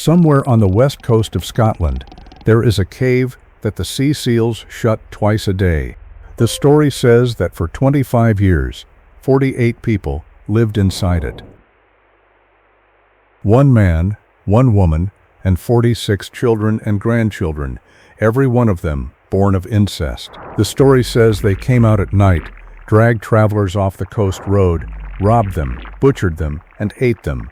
Somewhere on the west coast of Scotland, there is a cave that the sea seals shut twice a day. The story says that for 25 years, 48 people lived inside it. One man, one woman, and 46 children and grandchildren, every one of them born of incest. The story says they came out at night, dragged travelers off the coast road, robbed them, butchered them, and ate them,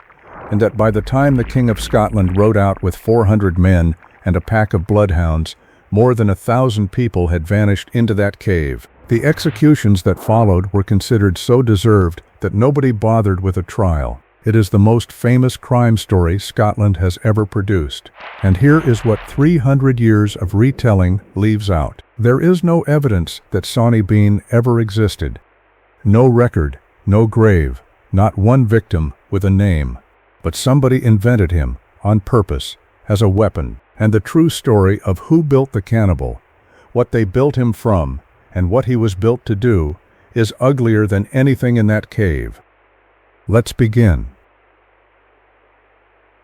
and that by the time the King of Scotland rode out with 400 men and a pack of bloodhounds, more than 1,000 people had vanished into that cave. The executions that followed were considered so deserved that nobody bothered with a trial. It is the most famous crime story Scotland has ever produced. And here is what 300 years of retelling leaves out. There is no evidence that Sawney Bean ever existed. No record, no grave, not one victim with a name. But somebody invented him, on purpose, as a weapon. And the true story of who built the cannibal, what they built him from, and what he was built to do, is uglier than anything in that cave. Let's begin.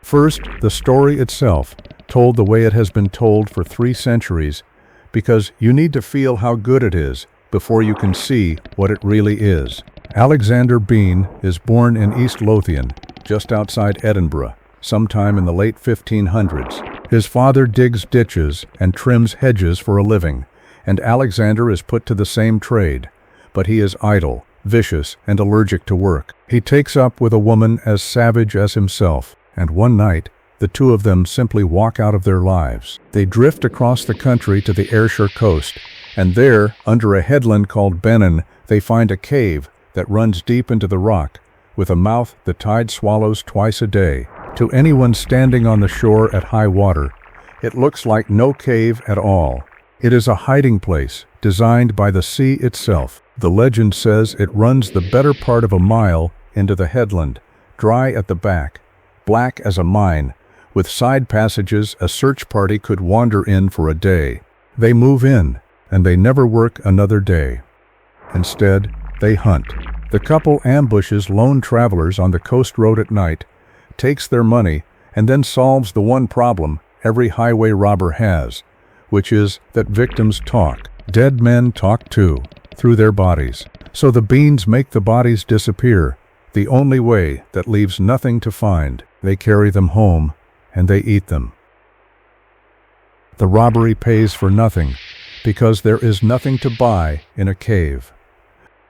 First, the story itself, told the way it has been told for 3 centuries, because you need to feel how good it is before you can see what it really is. Alexander Bean is born in East Lothian, just outside Edinburgh, sometime in the late 1500s. His father digs ditches and trims hedges for a living, and Alexander is put to the same trade, but he is idle, vicious, and allergic to work. He takes up with a woman as savage as himself, and one night, the two of them simply walk out of their lives. They drift across the country to the Ayrshire coast, and there, under a headland called Bennin, they find a cave that runs deep into the rock, with a mouth the tide swallows twice a day. To anyone standing on the shore at high water, it looks like no cave at all. It is a hiding place, designed by the sea itself. The legend says it runs the better part of a mile into the headland, dry at the back, black as a mine, with side passages a search party could wander in for a day. They move in, and they never work another day. Instead, they hunt. The couple ambushes lone travelers on the coast road at night, takes their money, and then solves the one problem every highway robber has, which is that victims talk. Dead men talk too, through their bodies. So the Beans make the bodies disappear, the only way that leaves nothing to find. They carry them home, and they eat them. The robbery pays for nothing, because there is nothing to buy in a cave.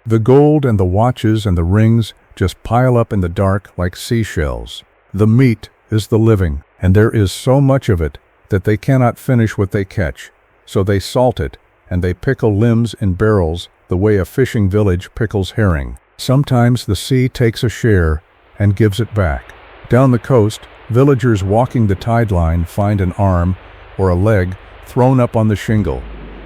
The gold and the watches and the rings just pile up in the dark like seashells. The meat is the living, and there is so much of it that they cannot finish what they catch, so they salt it, and they pickle limbs in barrels the way a fishing village pickles herring. Sometimes the sea takes a share and gives it back. Down the coast, villagers walking the tide line find an arm or a leg thrown up on the shingle,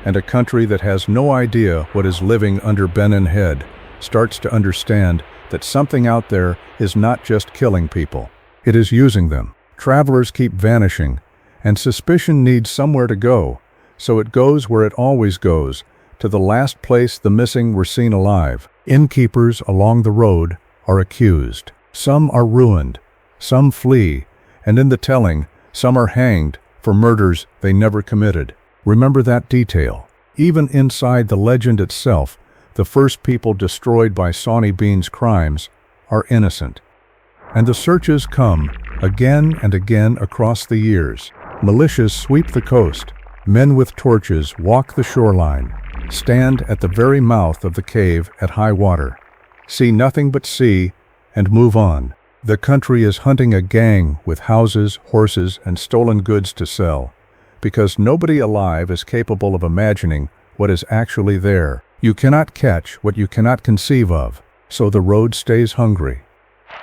and a country that has no idea what is living under Bennin Head starts to understand that something out there is not just killing people. It is using them. Travelers keep vanishing, and suspicion needs somewhere to go, so it goes where it always goes, to the last place the missing were seen alive. Innkeepers along the road are accused. Some are ruined, some flee, and in the telling, some are hanged for murders they never committed. Remember that detail. Even inside the legend itself, the first people destroyed by Sawney Bean's crimes are innocent. And the searches come again and again across the years. Militias sweep the coast. Men with torches walk the shoreline, stand at the very mouth of the cave at high water, see nothing but sea, and move on. The country is hunting a gang with houses, horses, and stolen goods to sell, because nobody alive is capable of imagining what is actually there. You cannot catch what you cannot conceive of, so the road stays hungry.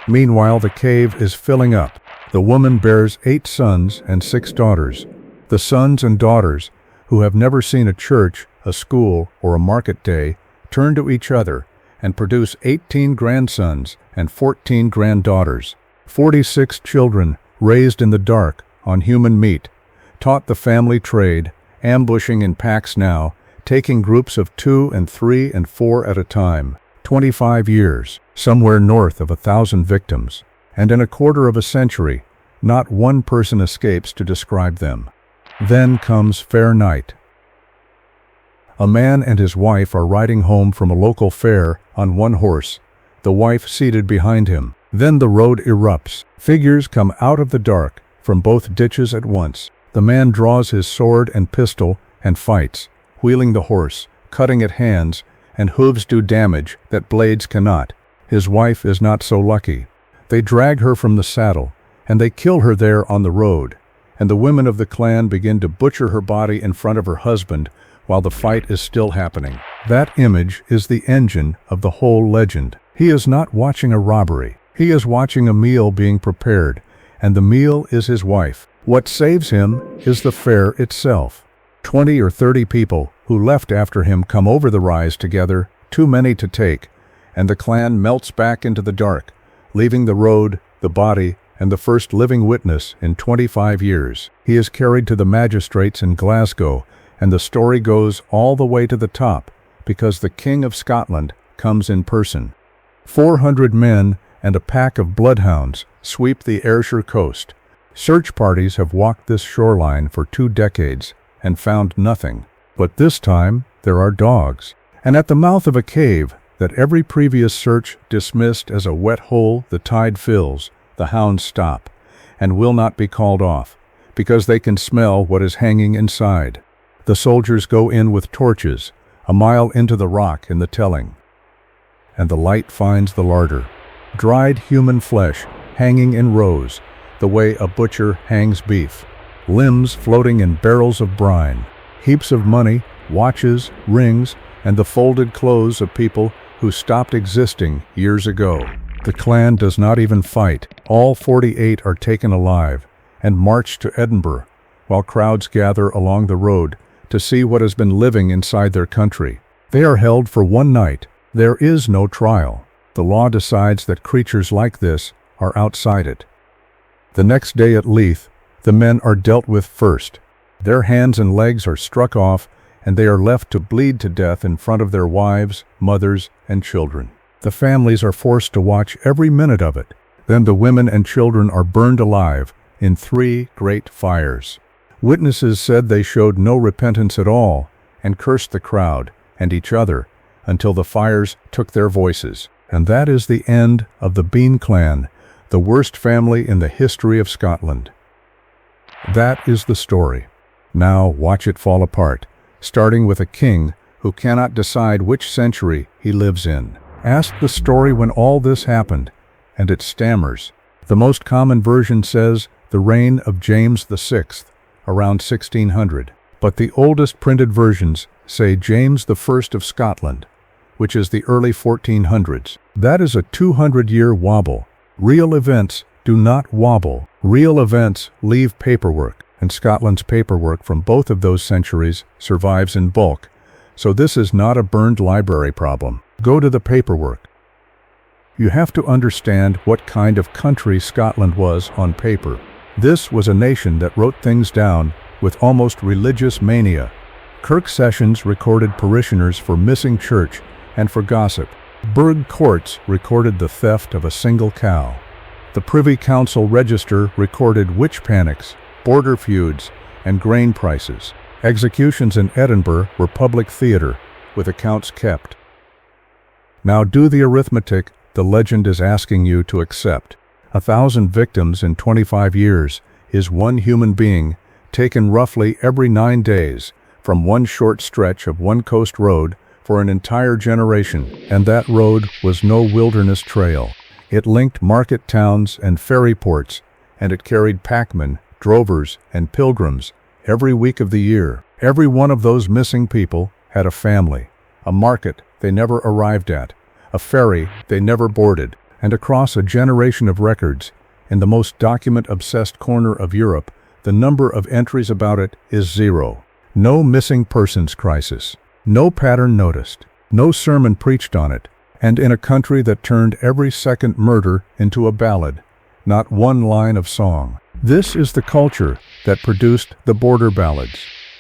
Meanwhile, the cave is filling up. The woman bears 8 sons and 6 daughters. The sons and daughters, who have never seen a church, a school, or a market day, turn to each other and produce 18 grandsons and 14 granddaughters. 46 children raised in the dark on human meat, taught the family trade, ambushing in packs now, taking groups of 2 and 3 and 4 at a time. 25 years, somewhere north of 1,000 victims, and in a quarter of a century, Not one person escapes to describe them. Then comes fair night. A man and his wife are riding home from a local fair on one horse, the wife seated behind him. Then the road erupts. Figures come out of the dark from both ditches at once. The man draws his sword and pistol and fights, wheeling the horse, cutting at hands, and hooves do damage that blades cannot. His wife is not so lucky. They drag her from the saddle, and they kill her there on the road, and the women of the clan begin to butcher her body in front of her husband while the fight is still happening. That image is the engine of the whole legend. He is not watching a robbery. He is watching a meal being prepared, and the meal is his wife. What saves him is the fair itself. 20 or 30 people who left after him come over the rise together, too many to take, and the clan melts back into the dark, leaving the road, the body, and the first living witness in 25 years. He is carried to the magistrates in Glasgow, and the story goes all the way to the top, because the King of Scotland comes in person. 400 men and a pack of bloodhounds sweep the Ayrshire coast. Search parties have walked this shoreline for 2 decades and found nothing. But this time, there are dogs. And at the mouth of a cave that every previous search dismissed as a wet hole the tide fills, the hounds stop and will not be called off, because they can smell what is hanging inside. The soldiers go in with torches, a mile into the rock in the telling. And the light finds the larder. Dried human flesh hanging in rows, the way a butcher hangs beef. Limbs floating in barrels of brine. Heaps of money, watches, rings, and the folded clothes of people who stopped existing years ago. The clan does not even fight. All 48 are taken alive and marched to Edinburgh, while crowds gather along the road to see what has been living inside their country. They are held for 1 night. There is no trial. The law decides that creatures like this are outside it. The next day at Leith, the men are dealt with first. Their hands and legs are struck off, and they are left to bleed to death in front of their wives, mothers, and children. The families are forced to watch every minute of it. Then the women and children are burned alive in 3 great fires. Witnesses said they showed no repentance at all and cursed the crowd and each other until the fires took their voices. And that is the end of the Bean clan, the worst family in the history of Scotland. That is the story. Now watch it fall apart, starting with a king who cannot decide which century he lives in. Ask the story when all this happened, and it stammers. The most common version says the reign of James VI, around 1600. But the oldest printed versions say James I of Scotland, which is the early 1400s. That is a 200-year wobble. Real events do not wobble. Real events leave paperwork, and Scotland's paperwork from both of those centuries survives in bulk. So this is not a burned library problem. Go to the paperwork. You have to understand what kind of country Scotland was on paper. This was a nation that wrote things down with almost religious mania. Kirk sessions recorded parishioners for missing church and for gossip. Burgh courts recorded the theft of a single cow. The Privy Council Register recorded witch panics, border feuds, and grain prices. Executions in Edinburgh were public theater, with accounts kept. Now do the arithmetic the legend is asking you to accept. 1,000 victims in 25 years is one human being, taken roughly every 9 days, from one short stretch of one coast road for an entire generation. And that road was no wilderness trail. It linked market towns and ferry ports, and it carried packmen, drovers, and pilgrims every week of the year. Every one of those missing people had a family, a market they never arrived at, a ferry they never boarded, and across a generation of records, in the most document-obsessed corner of Europe, the number of entries about it is 0. No missing persons crisis, no pattern noticed, no sermon preached on it, and in a country that turned every second murder into a ballad, not one line of song. This is the culture that produced the border ballads,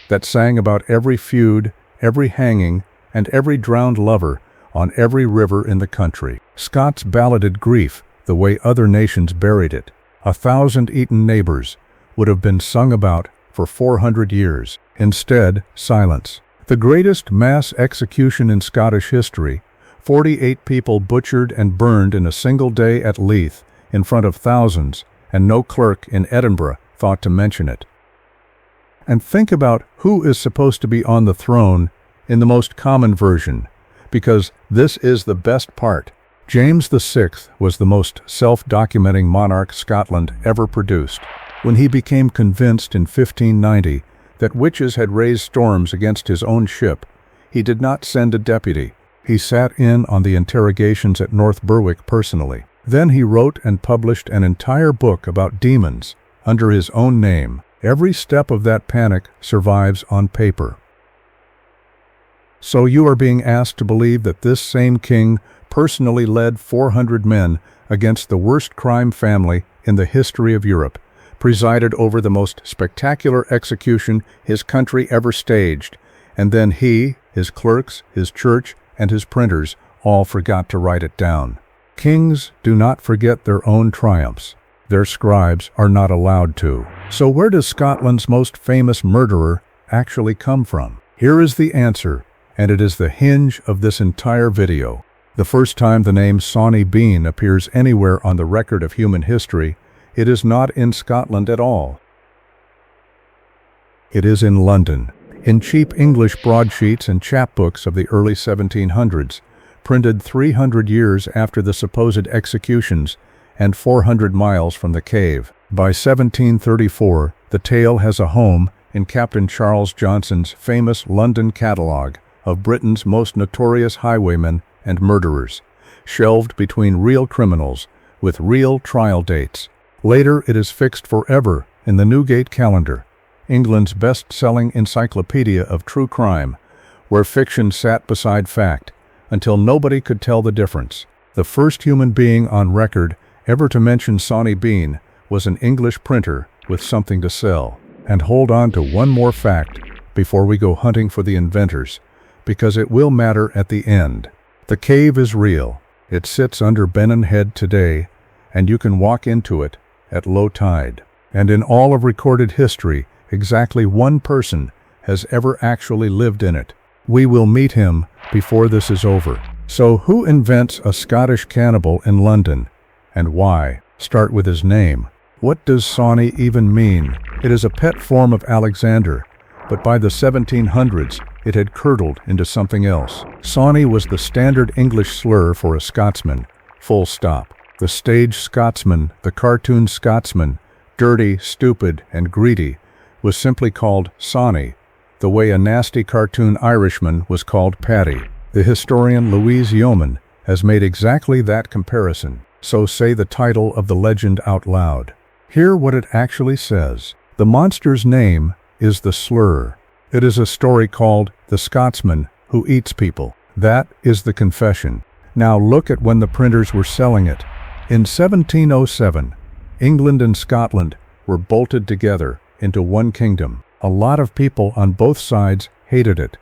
that sang about every feud, every hanging, and every drowned lover on every river in the country. Scots balladed grief the way other nations buried it. 1,000 eaten neighbors would have been sung about for 400 years. Instead, silence. The greatest mass execution in Scottish history, 48 people butchered and burned in a single day at Leith in front of thousands, and no clerk in Edinburgh thought to mention it. And think about who is supposed to be on the throne in the most common version, because this is the best part. James VI was the most self-documenting monarch Scotland ever produced. When he became convinced in 1590 that witches had raised storms against his own ship, he did not send a deputy. He sat in on the interrogations at North Berwick personally. Then he wrote and published an entire book about demons under his own name. Every step of that panic survives on paper. So you are being asked to believe that this same king personally led 400 men against the worst crime family in the history of Europe, presided over the most spectacular execution his country ever staged, and then he, his clerks, his church, and his printers all forgot to write it down. Kings do not forget their own triumphs. Their scribes are not allowed to. So where does Scotland's most famous murderer actually come from? Here is the answer, and it is the hinge of this entire video. The first time the name Sawney Bean appears anywhere on the record of human history, it is not in Scotland at all. It is in London, in cheap English broadsheets and chapbooks of the early 1700s, printed 300 years after the supposed executions and 400 miles from the cave. By 1734, the tale has a home in Captain Charles Johnson's famous London catalogue of Britain's most notorious highwaymen and murderers, shelved between real criminals with real trial dates. Later, it is fixed forever in the Newgate Calendar, England's best-selling encyclopedia of true crime, where fiction sat beside fact until nobody could tell the difference. The first human being on record ever to mention Sawney Bean was an English printer with something to sell. And hold on to one more fact before we go hunting for the inventors, because it will matter at the end. The cave is real. It sits under Bennon Head today, and you can walk into it at low tide. And in all of recorded history, exactly one person has ever actually lived in it. We will meet him before this is over. So who invents a Scottish cannibal in London, and why? Start with his name. What does Sawney even mean? It is a pet form of Alexander, but by the 1700s, it had curdled into something else. Sawney was the standard English slur for a Scotsman, full stop. The stage Scotsman, the cartoon Scotsman, dirty, stupid, and greedy, was simply called Sawney, the way a nasty cartoon Irishman was called Paddy. The historian Louise Yeoman has made exactly that comparison, so say the title of the legend out loud. Hear what it actually says. The monster's name is the slur. It is a story called The Scotsman Who Eats People. That is the confession. Now look at when the printers were selling it. In 1707, England and Scotland were bolted together into one kingdom. A lot of people on both sides hated it.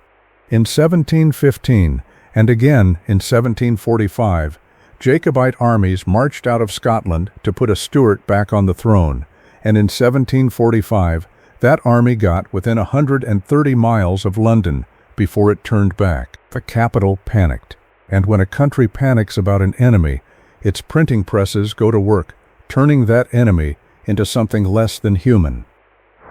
In 1715, and again in 1745, Jacobite armies marched out of Scotland to put a Stuart back on the throne, and in 1745, that army got within 130 miles of London before it turned back. The capital panicked, and when a country panics about an enemy, its printing presses go to work, turning that enemy into something less than human.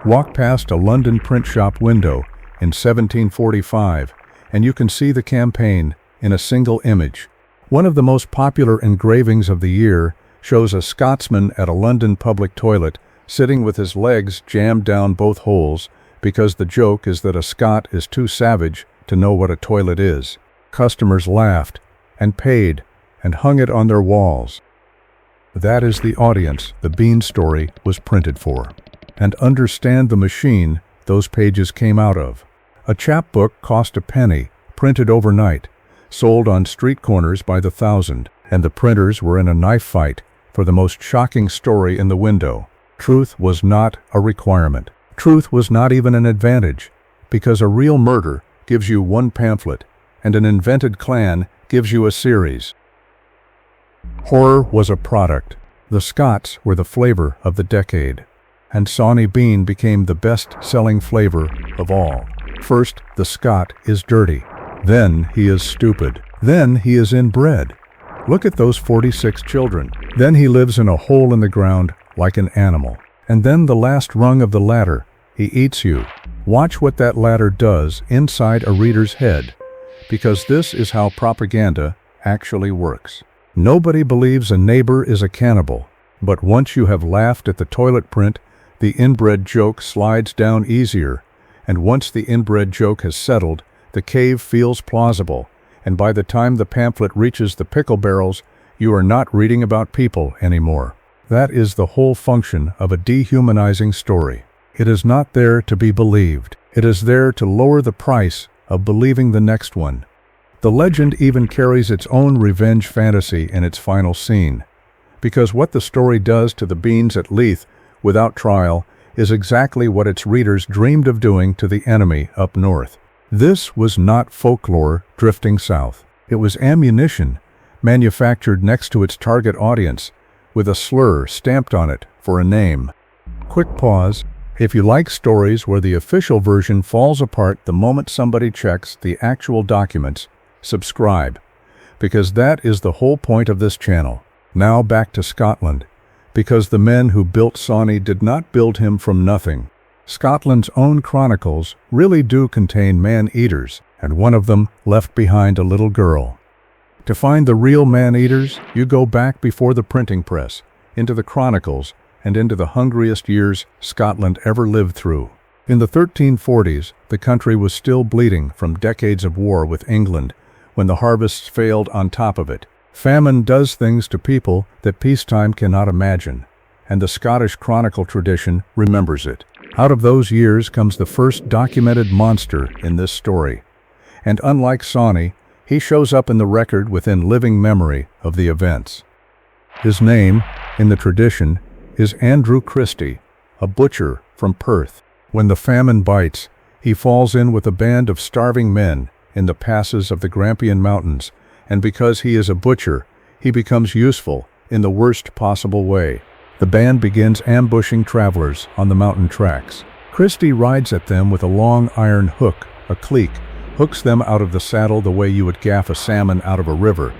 Walk past a London print shop window in 1745, and you can see the campaign in a single image. One of the most popular engravings of the year shows a Scotsman at a London public toilet sitting with his legs jammed down both holes because the joke is that a Scot is too savage to know what a toilet is. Customers laughed and paid and hung it on their walls. That is the audience the Bean story was printed for. And understand the machine those pages came out of. A chapbook cost a penny, printed overnight, sold on street corners by the thousand, and the printers were in a knife fight for the most shocking story in the window. Truth was not a requirement. Truth was not even an advantage, because a real murder gives you one pamphlet, and an invented clan gives you a series. Horror was a product. The Scots were the flavor of the decade, and Sawney Bean became the best-selling flavor of all. First, the Scot is dirty. Then he is stupid. Then he is inbred. Look at those 46 children. Then he lives in a hole in the ground like an animal. And then the last rung of the ladder, he eats you. Watch what that ladder does inside a reader's head, because this is how propaganda actually works. Nobody believes a neighbor is a cannibal, but once you have laughed at the toilet print, the inbred joke slides down easier, and once the inbred joke has settled, the cave feels plausible, and by the time the pamphlet reaches the pickle barrels, you are not reading about people anymore. That is the whole function of a dehumanizing story. It is not there to be believed. It is there to lower the price of believing the next one. The legend even carries its own revenge fantasy in its final scene, because what the story does to the Beans at Leith without trial is exactly what its readers dreamed of doing to the enemy up north. This was not folklore drifting south. It was ammunition manufactured next to its target audience, with a slur stamped on it for a name. Quick pause. If you like stories where the official version falls apart the moment somebody checks the actual documents, subscribe, because that is the whole point of this channel. Now back to Scotland, because the men who built Sawney did not build him from nothing. Scotland's own chronicles really do contain man-eaters, and one of them left behind a little girl. To find the real man-eaters, you go back before the printing press, into the chronicles, and into the hungriest years Scotland ever lived through. In the 1340s, the country was still bleeding from decades of war with England, when the harvests failed on top of it. Famine does things to people that peacetime cannot imagine, and the Scottish chronicle tradition remembers it. Out of those years comes the first documented monster in this story, and unlike Sawney, he shows up in the record within living memory of the events. His name, in the tradition, is Andrew Christie, a butcher from Perth. When the famine bites, he falls in with a band of starving men in the passes of the Grampian Mountains, and because he is a butcher, he becomes useful in the worst possible way. The band begins ambushing travelers on the mountain tracks. Christie rides at them with a long iron hook, a cleek, hooks them out of the saddle the way you would gaff a salmon out of a river,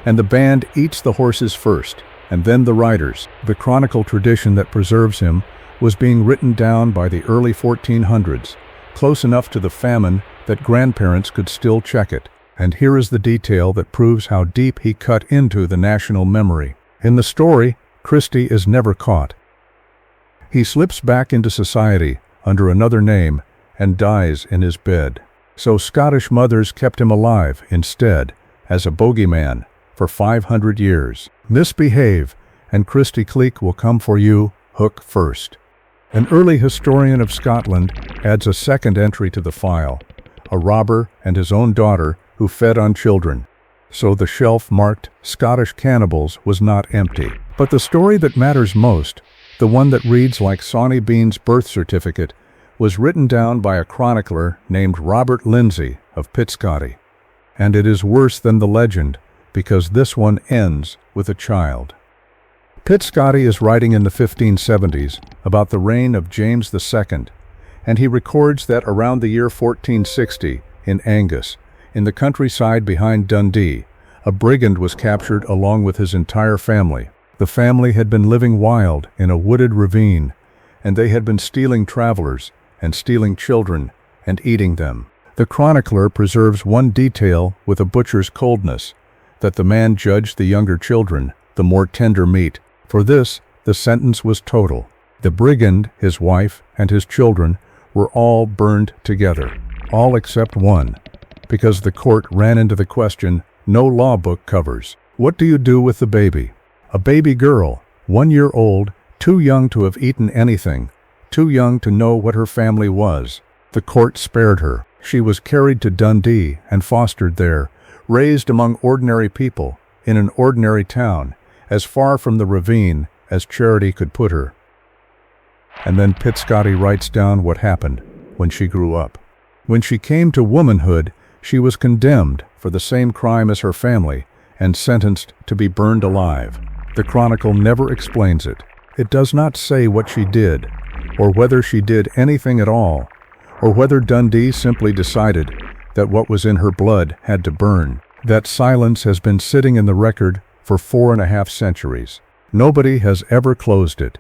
and the band eats the horses first, and then the riders. The chronicle tradition that preserves him was being written down by the early 1400s, close enough to the famine that grandparents could still check it. And here is the detail that proves how deep he cut into the national memory. In the story, Christie is never caught. He slips back into society under another name and dies in his bed. So Scottish mothers kept him alive instead, as a bogeyman, for 500 years. Misbehave, and Christie Cleek will come for you, hook first. An early historian of Scotland adds a second entry to the file, a robber and his own daughter who fed on children. So the shelf marked Scottish cannibals was not empty. But the story that matters most, the one that reads like Sawney Bean's birth certificate, was written down by a chronicler named Robert Lindsay of Pitscotty. And it is worse than the legend, because this one ends with a child. Pitscotty is writing in the 1570s about the reign of James II, and he records that around the year 1460, in Angus, in the countryside behind Dundee, a brigand was captured along with his entire family. The family had been living wild in a wooded ravine, and they had been stealing travelers and stealing children and eating them. The chronicler preserves one detail with a butcher's coldness, that the man judged the younger children, the more tender meat. For this, the sentence was total. The brigand, his wife, and his children were all burned together, all except one, because the court ran into the question no law book covers. What do you do with the baby? A baby girl, 1 year old, too young to have eaten anything, too young to know what her family was. The court spared her. She was carried to Dundee and fostered there, raised among ordinary people, in an ordinary town, as far from the ravine as charity could put her. And then Pitscotty writes down what happened when she grew up. When she came to womanhood, she was condemned for the same crime as her family and sentenced to be burned alive. The chronicle never explains it. It does not say what she did, or whether she did anything at all, or whether Dundee simply decided that what was in her blood had to burn. That silence has been sitting in the record for 4.5 centuries. Nobody has ever closed it.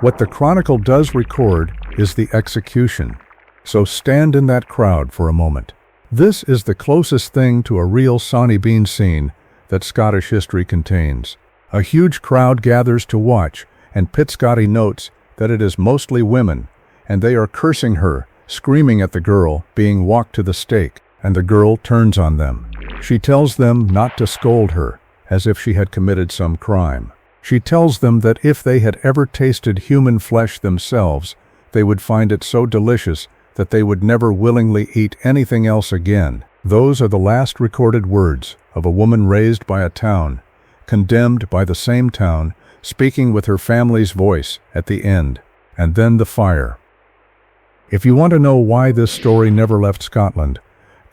What the chronicle does record is the execution. So stand in that crowd for a moment. This is the closest thing to a real Sawney Bean scene that Scottish history contains. A huge crowd gathers to watch, and Pitscotty notes that it is mostly women, and they are cursing her, screaming at the girl being walked to the stake, and the girl turns on them. She tells them not to scold her, as if she had committed some crime. She tells them that if they had ever tasted human flesh themselves, they would find it so delicious that they would never willingly eat anything else again. Those are the last recorded words of a woman raised by a town, condemned by the same town, speaking with her family's voice at the end. And then the fire. If you want to know why this story never left Scotland,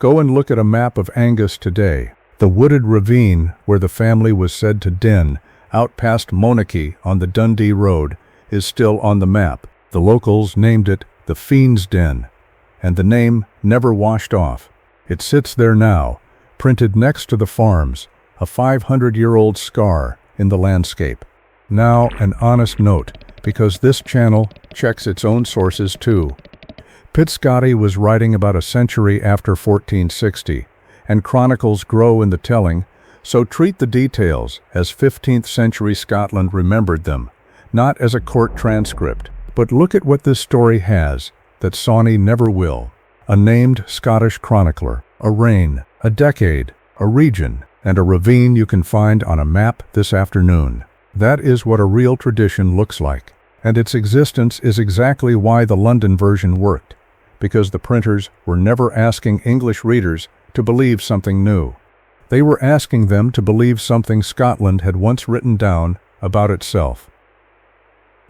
go and look at a map of Angus today. The wooded ravine where the family was said to den, out past Monarchy on the Dundee Road, is still on the map. The locals named it the Fiend's Den, and the name never washed off. It sits there now, printed next to the farms, a 500-year-old scar in the landscape. Now an honest note, because this channel checks its own sources too. Pitscotty was writing about a century after 1460, and chronicles grow in the telling, so treat the details as 15th century Scotland remembered them, not as a court transcript. But look at what this story has that Sawney never will. A named Scottish chronicler, a reign, a decade, a region, and a ravine you can find on a map this afternoon. That is what a real tradition looks like. And its existence is exactly why the London version worked, because the printers were never asking English readers to believe something new. They were asking them to believe something Scotland had once written down about itself.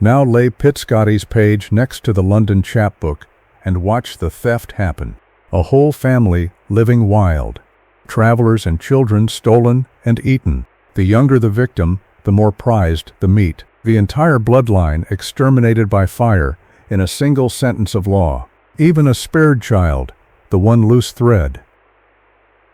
Now lay Pitscotty's page next to the London chapbook and watch the theft happen. A whole family living wild. Travelers and children stolen and eaten. The younger the victim, the more prized the meat. The entire bloodline exterminated by fire in a single sentence of law. Even a spared child, the one loose thread.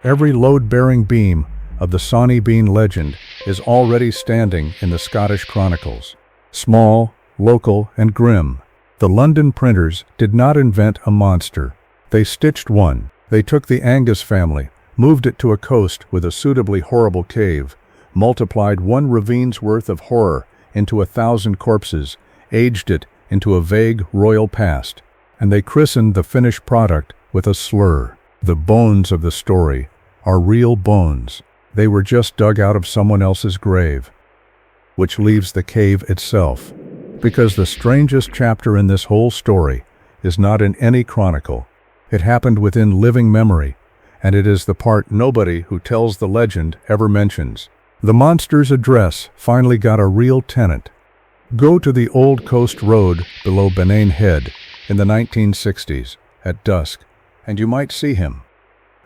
Every load-bearing beam of the Sawney Bean legend is already standing in the Scottish chronicles. Small, local, and grim. The London printers did not invent a monster. They stitched one. They took the Angus family, moved it to a coast with a suitably horrible cave, multiplied one ravine's worth of horror into 1,000 corpses, aged it into a vague royal past, and they christened the finished product with a slur. The bones of the story are real bones. They were just dug out of someone else's grave, which leaves the cave itself. Because the strangest chapter in this whole story is not in any chronicle. It happened within living memory, and it is the part nobody who tells the legend ever mentions. The monster's address finally got a real tenant. Go to the old coast road below Benane Head in the 1960s at dusk, and you might see him.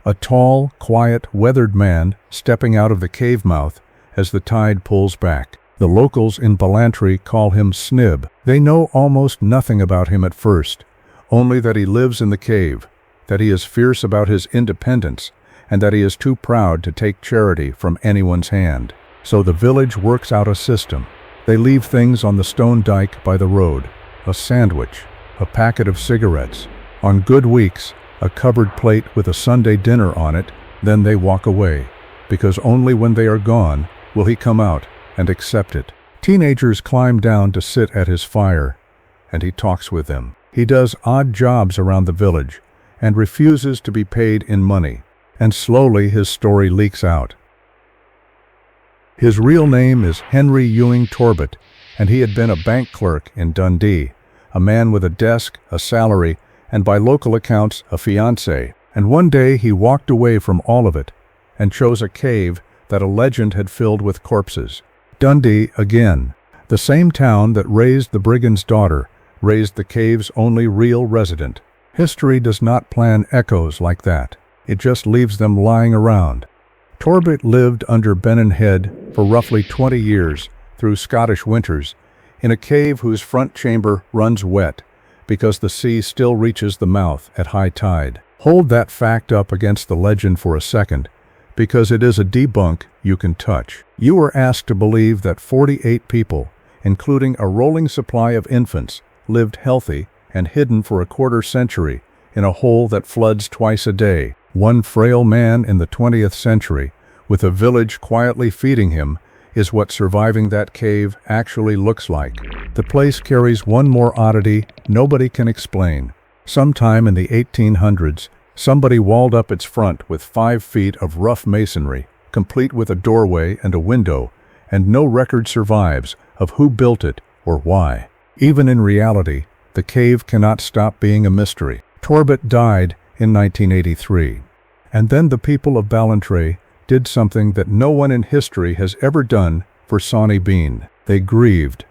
A tall, quiet, weathered man stepping out of the cave mouth as the tide pulls back. The locals in Ballantrae call him Snib. They know almost nothing about him at first, only that he lives in the cave, that he is fierce about his independence, and that he is too proud to take charity from anyone's hand. So the village works out a system. They leave things on the stone dike by the road, a sandwich, a packet of cigarettes, on good weeks, a covered plate with a Sunday dinner on it. Then they walk away, because only when they are gone will he come out and accept it. Teenagers climb down to sit at his fire, and he talks with them. He does odd jobs around the village and refuses to be paid in money, and slowly his story leaks out. His real name is Henry Ewing Torbett, and he had been a bank clerk in Dundee, a man with a desk, a salary, and by local accounts, a fiancée. And one day he walked away from all of it and chose a cave that a legend had filled with corpses. Dundee again. The same town that raised the brigand's daughter raised the cave's only real resident. History does not plan echoes like that. It just leaves them lying around. Torbit lived under Benin Head for roughly 20 years through Scottish winters, in a cave whose front chamber runs wet because the sea still reaches the mouth at high tide. Hold that fact up against the legend for a second, because it is a debunk you can touch. You were asked to believe that 48 people, including a rolling supply of infants, lived healthy and hidden for a quarter century in a hole that floods twice a day. One frail man in the 20th century, with a village quietly feeding him, is what surviving that cave actually looks like. The place carries one more oddity nobody can explain. Sometime in the 1800s, somebody walled up its front with 5 feet of rough masonry, complete with a doorway and a window, and no record survives of who built it or why. Even in reality, the cave cannot stop being a mystery. Torbit died in 1983. And then the people of Ballantrae did something that no one in history has ever done for Sawney Bean. They grieved.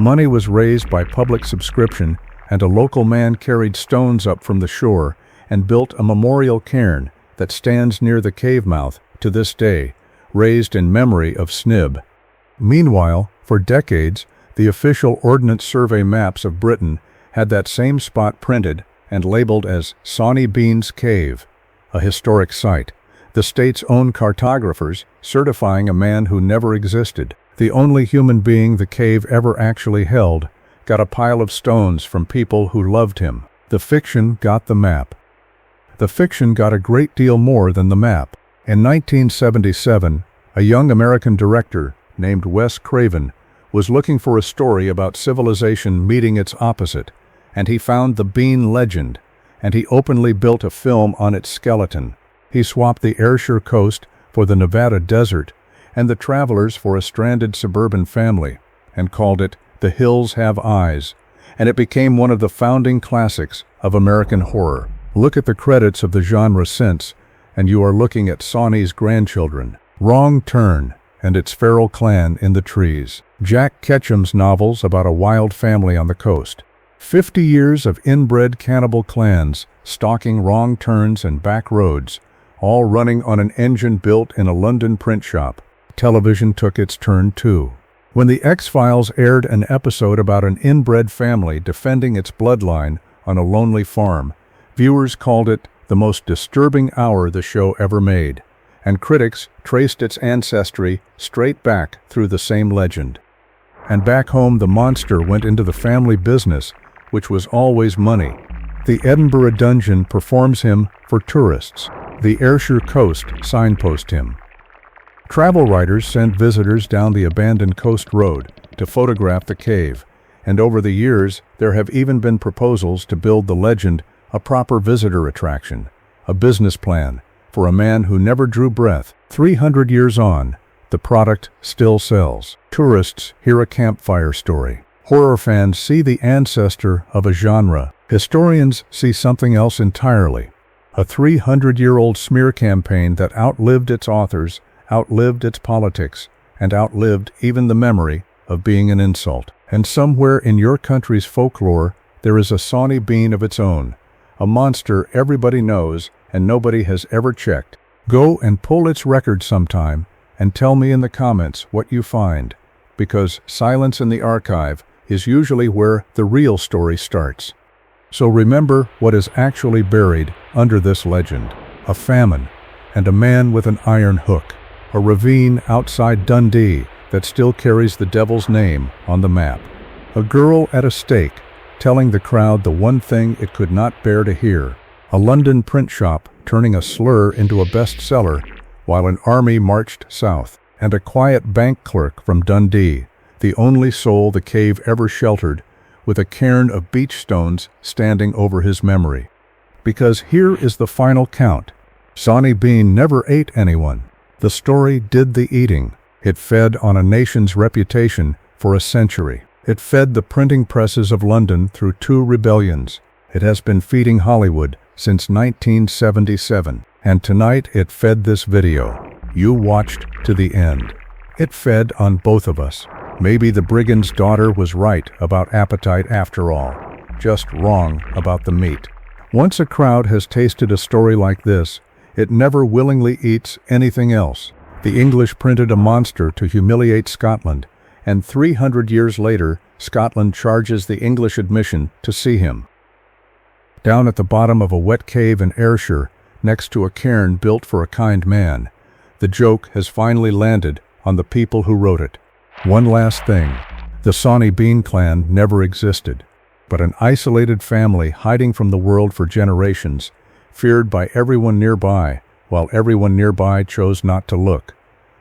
Money was raised by public subscription, and a local man carried stones up from the shore and built a memorial cairn that stands near the cave mouth to this day, raised in memory of Snib. Meanwhile, for decades, the official Ordnance Survey maps of Britain had that same spot printed and labeled as Sawney Bean's Cave, a historic site, the state's own cartographers certifying a man who never existed. The only human being the cave ever actually held got a pile of stones from people who loved him. The fiction got the map. The fiction got a great deal more than the map. In 1977, a young American director named Wes Craven was looking for a story about civilization meeting its opposite, and he found the Bean legend, and he openly built a film on its skeleton. He swapped the Ayrshire coast for the Nevada desert and the travelers for a stranded suburban family, and called it The Hills Have Eyes, and it became one of the founding classics of American horror. Look at the credits of the genre since, and you are looking at Sawney's grandchildren. Wrong Turn and its feral clan in the trees. Jack Ketchum's novels about a wild family on the coast. 50 years of inbred cannibal clans stalking wrong turns and back roads, all running on an engine built in a London print shop. Television took its turn too. When the X-Files aired an episode about an inbred family defending its bloodline on a lonely farm, viewers called it the most disturbing hour the show ever made, and critics traced its ancestry straight back through the same legend. And back home, the monster went into the family business, which was always money. The Edinburgh Dungeon performs him for tourists. The Ayrshire coast signpost him. Travel writers sent visitors down the abandoned coast road to photograph the cave, and over the years there have even been proposals to build the legend a proper visitor attraction, a business plan for a man who never drew breath. 300 years on, the product still sells. Tourists hear a campfire story. Horror fans see the ancestor of a genre. Historians see something else entirely. A 300-year-old smear campaign that outlived its authors, outlived its politics, and outlived even the memory of being an insult. And somewhere in your country's folklore, there is a Sawney Bean of its own, a monster everybody knows and nobody has ever checked. Go and pull its record sometime and tell me in the comments what you find, because silence in the archive is usually where the real story starts. So remember what is actually buried under this legend: a famine and a man with an iron hook, a ravine outside Dundee that still carries the devil's name on the map, a girl at a stake telling the crowd the one thing it could not bear to hear, a London print shop turning a slur into a bestseller while an army marched south, and a quiet bank clerk from Dundee, the only soul the cave ever sheltered, with a cairn of beach stones standing over his memory. Because here is the final count. Sawney Bean never ate anyone. The story did the eating. It fed on a nation's reputation for a century. It fed the printing presses of London through 2 rebellions. It has been feeding Hollywood since 1977. And tonight it fed this video. You watched to the end. It fed on both of us. Maybe the brigand's daughter was right about appetite after all, just wrong about the meat. Once a crowd has tasted a story like this, It never willingly eats anything else. The English printed a monster to humiliate Scotland, and 300 years later, Scotland charges the English admission to see him. Down at the bottom of a wet cave in Ayrshire, next to a cairn built for a kind man, the joke has finally landed on the people who wrote it. One last thing. The Sawney Bean clan never existed, but an isolated family hiding from the world for generations, feared by everyone nearby, while everyone nearby chose not to look.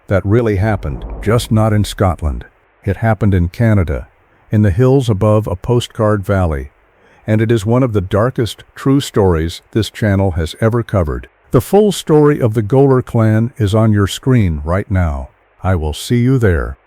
That really happened, just not in Scotland. It happened in Canada, in the hills above a postcard valley, and it is one of the darkest true stories this channel has ever covered. The full story of the Goler clan is on your screen right now. I will see you there.